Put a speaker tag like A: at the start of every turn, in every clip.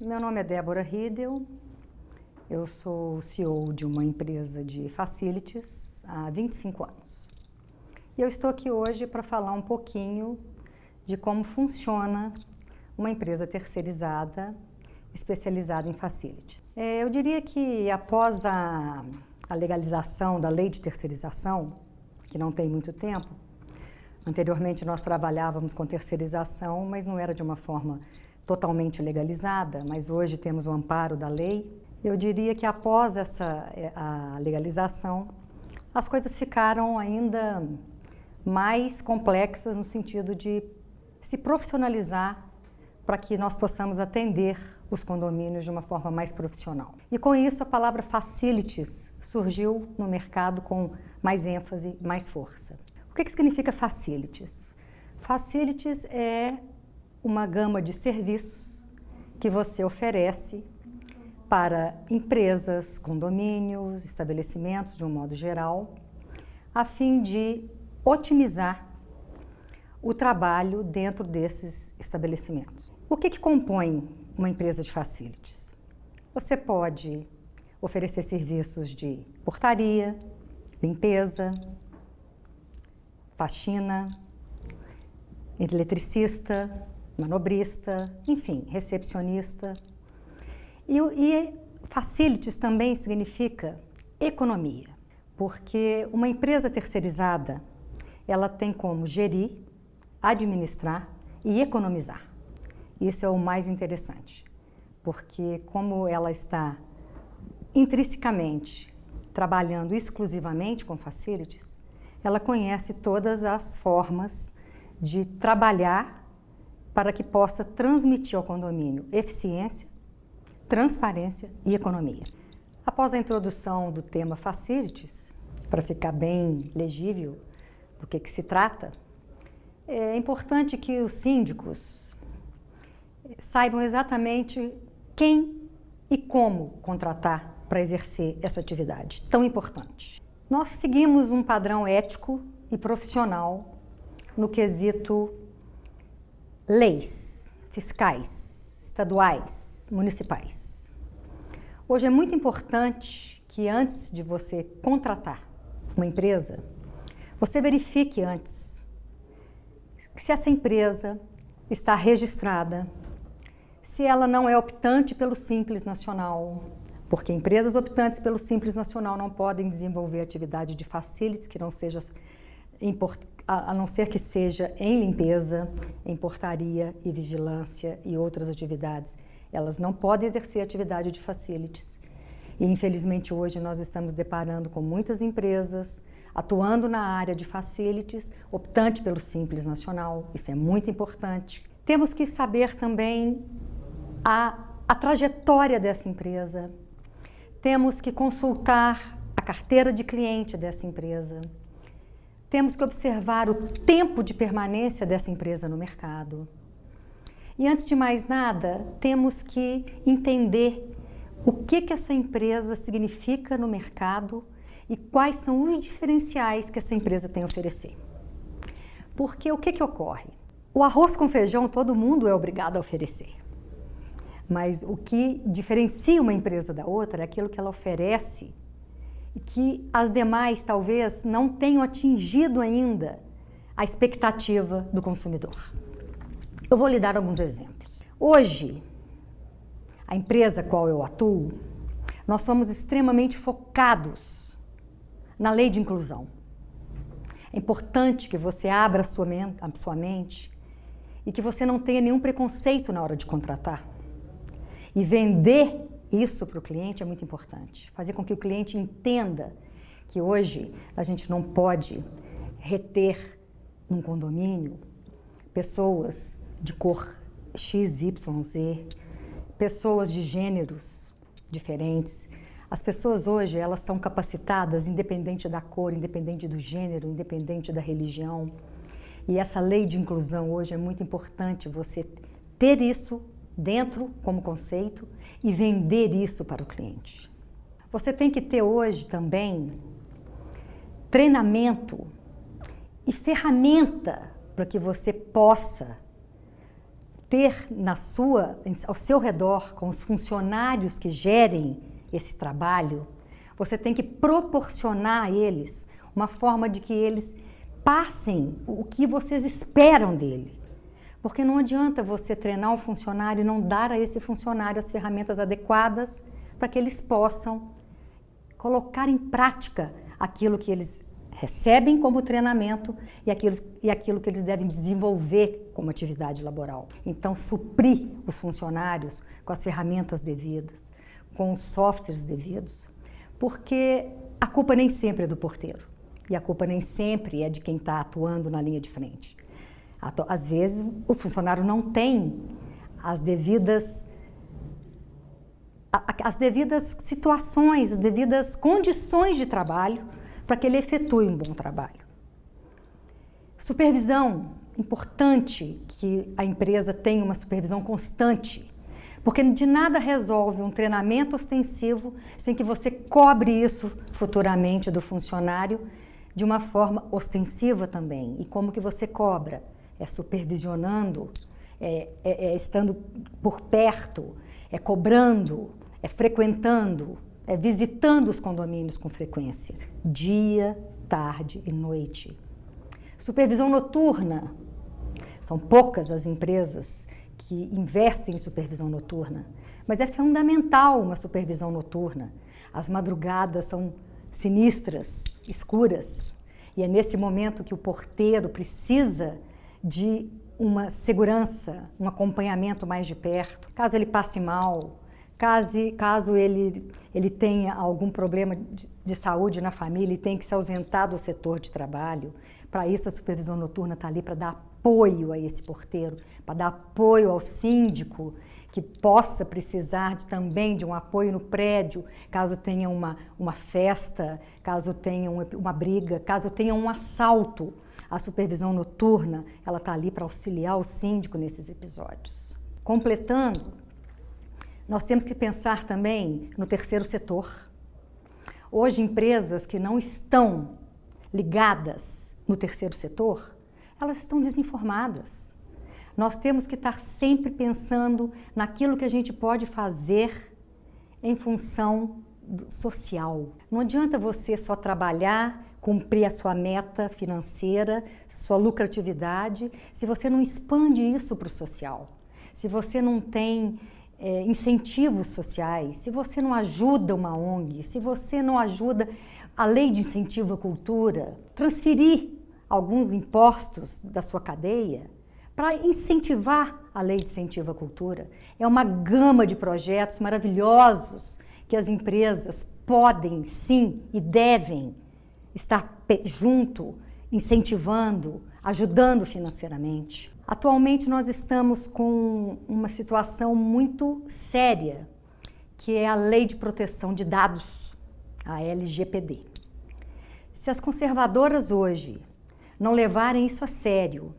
A: Meu nome é Débora Riedel, eu sou CEO de uma empresa de facilities há 25 anos. E eu estou aqui hoje para falar um pouquinho de como funciona uma empresa terceirizada especializada em facilities. Eu diria que após a legalização da lei de terceirização, que não tem muito tempo, anteriormente nós trabalhávamos com terceirização, mas não era de uma forma totalmente legalizada, mas hoje temos o amparo da lei. Eu diria que após a legalização, as coisas ficaram ainda mais complexas no sentido de se profissionalizar para que nós possamos atender os condomínios de uma forma mais profissional. E com isso a palavra facilities surgiu no mercado com mais ênfase, mais força. O que significa facilities? Facilities é uma gama de serviços que você oferece para empresas, condomínios, estabelecimentos de um modo geral, a fim de otimizar o trabalho dentro desses estabelecimentos. O que compõe uma empresa de facilities? Você pode oferecer serviços de portaria, limpeza, faxina, eletricista, manobrista, enfim, recepcionista. E facilities também significa economia, porque uma empresa terceirizada, ela tem como gerir, administrar e economizar. Isso é o mais interessante, porque como ela está intrinsecamente trabalhando exclusivamente com facilities, ela conhece todas as formas de trabalhar para que possa transmitir ao condomínio eficiência, transparência e economia. Após a introdução do tema facilities, para ficar bem legível do que se trata, é importante que os síndicos saibam exatamente quem e como contratar para exercer essa atividade tão importante. Nós seguimos um padrão ético e profissional no quesito leis fiscais, estaduais, municipais. Hoje é muito importante que antes de você contratar uma empresa, você verifique antes se essa empresa está registrada, se ela não é optante pelo Simples Nacional, porque empresas optantes pelo Simples Nacional não podem desenvolver atividade de facilities que não seja a não ser que seja em limpeza, em portaria e vigilância e outras atividades. Elas não podem exercer atividade de facilities. E infelizmente hoje nós estamos deparando com muitas empresas atuando na área de facilities, optante pelo Simples Nacional. Isso é muito importante. Temos que saber também a trajetória dessa empresa. Temos que consultar a carteira de cliente dessa empresa. Temos que observar o tempo de permanência dessa empresa no mercado. E antes de mais nada, temos que entender o que essa empresa significa no mercado e quais são os diferenciais que essa empresa tem a oferecer. Porque o que ocorre? O arroz com feijão todo mundo é obrigado a oferecer. Mas o que diferencia uma empresa da outra é aquilo que ela oferece e que as demais talvez não tenham atingido ainda a expectativa do consumidor. Eu vou lhe dar alguns exemplos. Hoje, a empresa a qual eu atuo, nós somos extremamente focados na lei de inclusão. É importante que você abra a sua mente e que você não tenha nenhum preconceito na hora de contratar. E vender isso para o cliente é muito importante. Fazer com que o cliente entenda que hoje a gente não pode reter num condomínio pessoas de cor X, Y, Z, pessoas de gêneros diferentes. As pessoas hoje, elas são capacitadas independente da cor, independente do gênero, independente da religião. E essa lei de inclusão hoje é muito importante você ter isso dentro como conceito e vender isso para o cliente. Você tem que ter hoje também treinamento e ferramenta para que você possa ter ao seu redor, com os funcionários que gerem esse trabalho, você tem que proporcionar a eles uma forma de que eles passem o que vocês esperam dele. Porque não adianta você treinar um funcionário e não dar a esse funcionário as ferramentas adequadas para que eles possam colocar em prática aquilo que eles recebem como treinamento e aquilo que eles devem desenvolver como atividade laboral. Então, suprir os funcionários com as ferramentas devidas, com os softwares devidos, porque a culpa nem sempre é do porteiro e a culpa nem sempre é de quem está atuando na linha de frente. Às vezes, o funcionário não tem as devidas situações, as devidas condições de trabalho para que ele efetue um bom trabalho. Supervisão, importante que a empresa tenha uma supervisão constante, porque de nada resolve um treinamento ostensivo sem que você cobre isso futuramente do funcionário de uma forma ostensiva também. E como que você cobra? É supervisionando, estando por perto, é cobrando, é frequentando, é visitando os condomínios com frequência, dia, tarde e noite. Supervisão noturna. São poucas as empresas que investem em supervisão noturna, mas é fundamental uma supervisão noturna. As madrugadas são sinistras, escuras, e é nesse momento que o porteiro precisa de uma segurança, um acompanhamento mais de perto. Caso ele passe mal, caso ele tenha algum problema de saúde na família e tenha que se ausentar do setor de trabalho, para isso a supervisão noturna está ali para dar apoio a esse porteiro, para dar apoio ao síndico que possa precisar também de um apoio no prédio, caso tenha uma festa, caso tenha uma briga, caso tenha um assalto. A supervisão noturna, ela está ali para auxiliar o síndico nesses episódios. Completando, nós temos que pensar também no terceiro setor. Hoje, empresas que não estão ligadas no terceiro setor, elas estão desinformadas. Nós temos que estar sempre pensando naquilo que a gente pode fazer em função social. Não adianta você só trabalhar, cumprir a sua meta financeira, sua lucratividade, se você não expande isso para o social, se você não tem incentivos sociais, se você não ajuda uma ONG, se você não ajuda a lei de incentivo à cultura, transferir alguns impostos da sua cadeia para incentivar a lei de incentivo à cultura. É uma gama de projetos maravilhosos que as empresas podem, sim, e devem estar junto, incentivando, ajudando financeiramente. Atualmente nós estamos com uma situação muito séria, que é a Lei de Proteção de Dados, a LGPD. Se as conservadoras hoje não levarem isso a sério,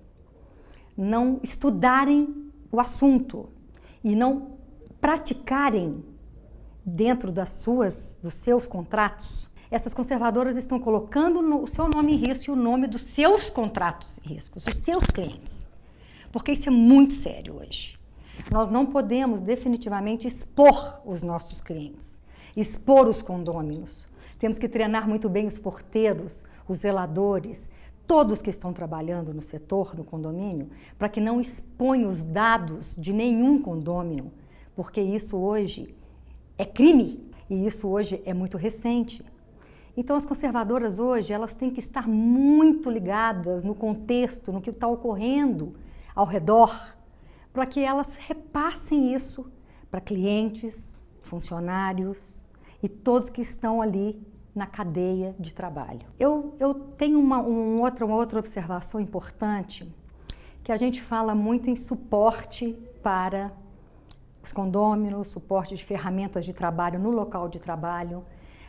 A: não estudarem o assunto e não praticarem dentro dos seus contratos, essas conservadoras estão colocando o seu nome em risco e o nome dos seus contratos em risco, dos seus clientes. Porque isso é muito sério hoje. Nós não podemos definitivamente expor os nossos clientes, expor os condôminos. Temos que treinar muito bem os porteiros, os zeladores, todos que estão trabalhando no setor, no condomínio, para que não exponham os dados de nenhum condômino, porque isso hoje é crime e isso hoje é muito recente. Então, as conservadoras hoje, elas têm que estar muito ligadas no contexto, no que está ocorrendo ao redor, para que elas repassem isso para clientes, funcionários e todos que estão ali na cadeia de trabalho. Eu tenho uma outra observação importante, que a gente fala muito em suporte para os condôminos, suporte de ferramentas de trabalho no local de trabalho,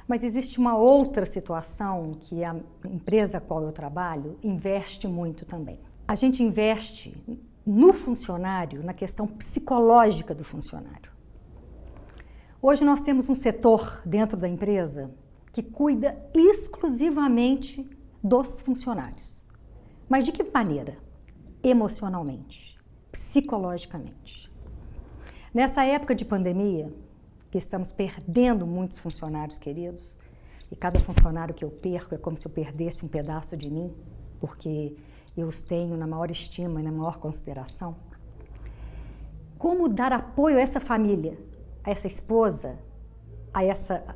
A: mas existe uma outra situação que a empresa a qual eu trabalho investe muito também. A gente investe no funcionário, na questão psicológica do funcionário. Hoje nós temos um setor dentro da empresa que cuida exclusivamente dos funcionários. Mas de que maneira? Emocionalmente, psicologicamente. Nessa época de pandemia, que estamos perdendo muitos funcionários queridos, e cada funcionário que eu perco é como se eu perdesse um pedaço de mim, porque eu os tenho na maior estima e na maior consideração. Como dar apoio a essa família, a essa esposa,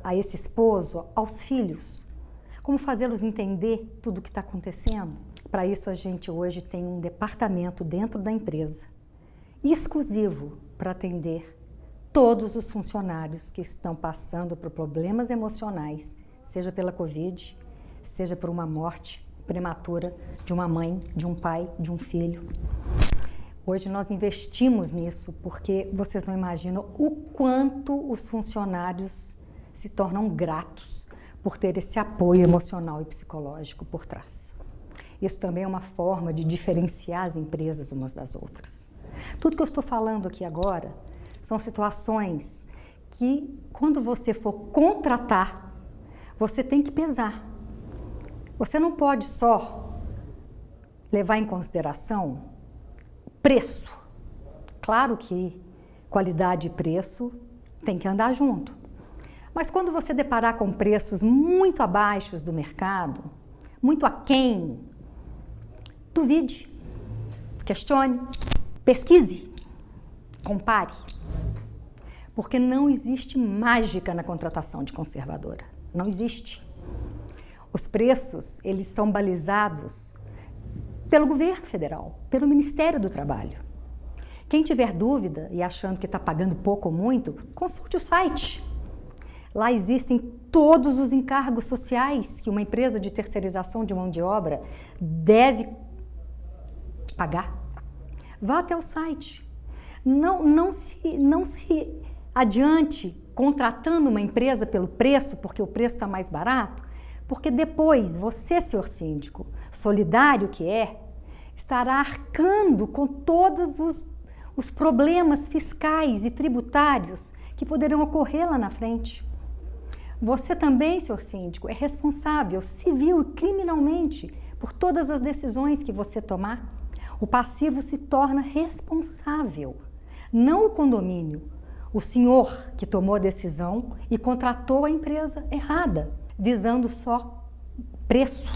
A: a esse esposo, aos filhos? Como fazê-los entender tudo o que está acontecendo? Para isso, a gente hoje tem um departamento dentro da empresa, exclusivo para atender todos os funcionários que estão passando por problemas emocionais, seja pela Covid, seja por uma morte prematura de uma mãe, de um pai, de um filho. Hoje nós investimos nisso porque vocês não imaginam o quanto os funcionários se tornam gratos por ter esse apoio emocional e psicológico por trás. Isso também é uma forma de diferenciar as empresas umas das outras. Tudo que eu estou falando aqui agora são situações que, quando você for contratar, você tem que pesar. Você não pode só levar em consideração preço. Claro que qualidade e preço tem que andar junto. Mas quando você deparar com preços muito abaixo do mercado, muito aquém, duvide, questione, pesquise, compare. Porque não existe mágica na contratação de conservadora. Não existe. Os preços, eles são balizados pelo governo federal, pelo Ministério do Trabalho. Quem tiver dúvida e achando que está pagando pouco ou muito, consulte o site. Lá existem todos os encargos sociais que uma empresa de terceirização de mão de obra deve pagar. Vá até o site. Não se adiante contratando uma empresa pelo preço, porque o preço está mais barato, porque depois você, senhor síndico, solidário que é, estará arcando com todos os problemas fiscais e tributários que poderão ocorrer lá na frente. Você também, senhor síndico, é responsável civil e criminalmente por todas as decisões que você tomar. O passivo se torna responsável, não o condomínio, o senhor que tomou a decisão e contratou a empresa errada, visando só preço.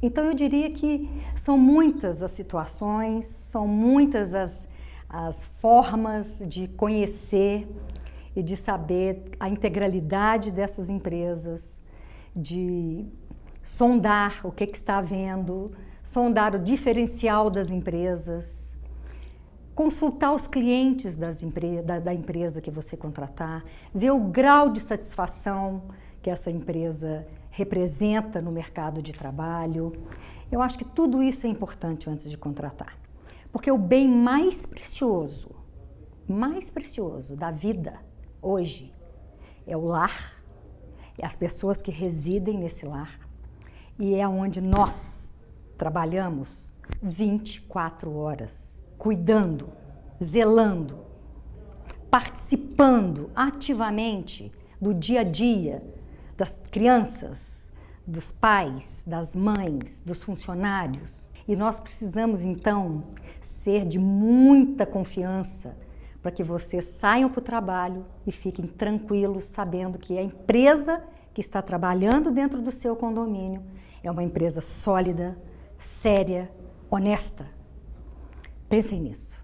A: Então eu diria que são muitas as situações, são muitas as formas de conhecer e de saber a integralidade dessas empresas, de sondar o que está havendo, sondar o diferencial das empresas, consultar os clientes da empresa que você contratar, ver o grau de satisfação que essa empresa representa no mercado de trabalho. Eu acho que tudo isso é importante antes de contratar, porque o bem mais precioso da vida hoje é o lar, é as pessoas que residem nesse lar e é onde nós trabalhamos 24 horas, cuidando, zelando, participando ativamente do dia a dia das crianças, dos pais, das mães, dos funcionários. E nós precisamos, então, ser de muita confiança para que vocês saiam para o trabalho e fiquem tranquilos, sabendo que a empresa que está trabalhando dentro do seu condomínio é uma empresa sólida, séria, honesta. Pensem nisso.